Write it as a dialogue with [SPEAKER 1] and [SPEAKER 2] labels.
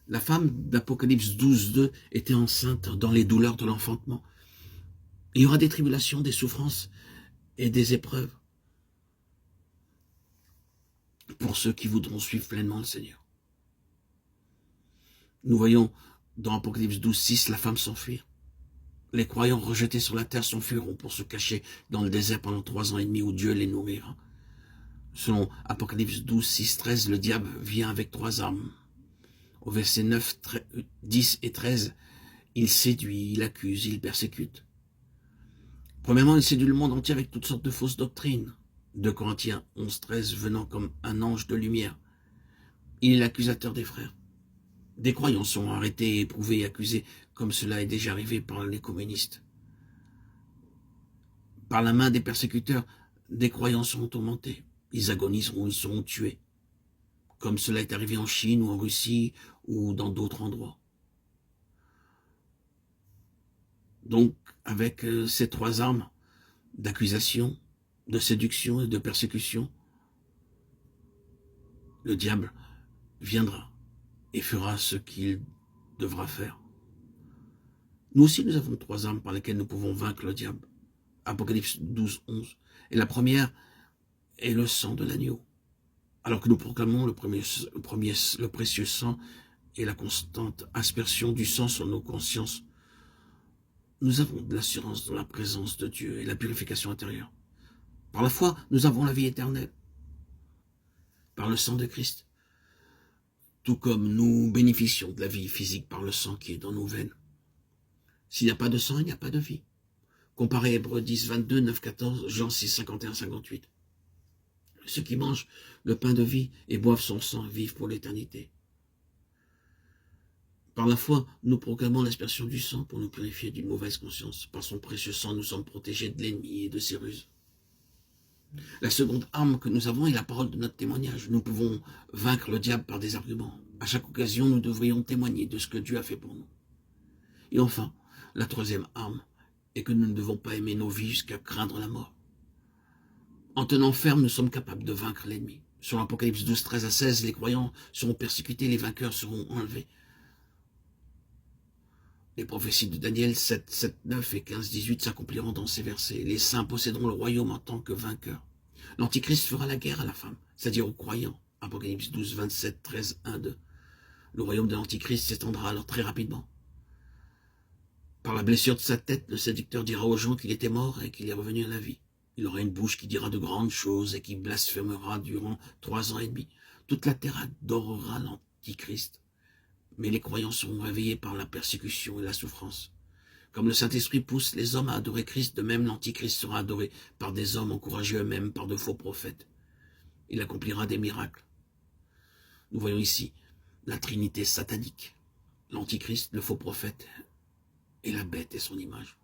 [SPEAKER 1] La femme d'Apocalypse 12:2 était enceinte dans les douleurs de l'enfantement. Il y aura des tribulations, des souffrances et des épreuves pour ceux qui voudront suivre pleinement le Seigneur. Nous voyons dans Apocalypse 12:6 la femme s'enfuir. Les croyants rejetés sur la terre s'enfuiront pour se cacher dans le désert pendant 3 ans et demi où Dieu les nourrira. Selon Apocalypse 12:6-13, le diable vient avec 3 armes. Au verset 9, 10 et 13, il séduit, il accuse, il persécute. Premièrement, il séduit le monde entier avec toutes sortes de fausses doctrines. 2 Corinthiens 11:13, venant comme un ange de lumière. Il est l'accusateur des frères. Des croyants sont arrêtés, éprouvés et accusés, comme cela est déjà arrivé par les communistes. Par la main des persécuteurs, des croyants seront tourmentés. Ils agoniseront, ils seront tués. Comme cela est arrivé en Chine ou en Russie ou dans d'autres endroits. Donc, avec ces 3 armes d'accusation, de séduction et de persécution, le diable viendra et fera ce qu'il devra faire. Nous aussi, nous avons 3 armes par lesquelles nous pouvons vaincre le diable. Apocalypse 12:11. Et la première est le sang de l'agneau. Alors que nous proclamons le précieux sang et la constante aspersion du sang sur nos consciences, nous avons de l'assurance dans la présence de Dieu et la purification intérieure. Par la foi, nous avons la vie éternelle. Par le sang de Christ. Tout comme nous bénéficions de la vie physique par le sang qui est dans nos veines. S'il n'y a pas de sang, il n'y a pas de vie. Comparez Hébreux 10:22, 9:14, Jean 6:51, 58. Ceux qui mangent le pain de vie et boivent son sang vivent pour l'éternité. Par la foi, nous proclamons l'aspersion du sang pour nous purifier d'une mauvaise conscience. Par son précieux sang, nous sommes protégés de l'ennemi et de ses ruses. La seconde arme que nous avons est la parole de notre témoignage. Nous pouvons vaincre le diable par des arguments. À chaque occasion, nous devrions témoigner de ce que Dieu a fait pour nous. Et enfin, la troisième arme est que nous ne devons pas aimer nos vies jusqu'à craindre la mort. En tenant ferme, nous sommes capables de vaincre l'ennemi. Sur l'Apocalypse 12:13-16, les croyants seront persécutés, les vainqueurs seront enlevés. Les prophéties de Daniel 7:9 et 15:18 s'accompliront dans ces versets. Les saints posséderont le royaume en tant que vainqueurs. L'Antichrist fera la guerre à la femme, c'est-à-dire aux croyants. Apocalypse 12:27, 13, 1, 2. Le royaume de l'Antichrist s'étendra alors très rapidement. Par la blessure de sa tête, le séducteur dira aux gens qu'il était mort et qu'il est revenu à la vie. Il aura une bouche qui dira de grandes choses et qui blasphémera durant 3 ans et demi. Toute la terre adorera l'Antichrist. Mais les croyants seront réveillés par la persécution et la souffrance. Comme le Saint-Esprit pousse les hommes à adorer Christ, de même l'Antichrist sera adoré par des hommes encouragés eux-mêmes par de faux prophètes. Il accomplira des miracles. Nous voyons ici la Trinité satanique, l'Antichrist, le faux prophète et la bête et son image.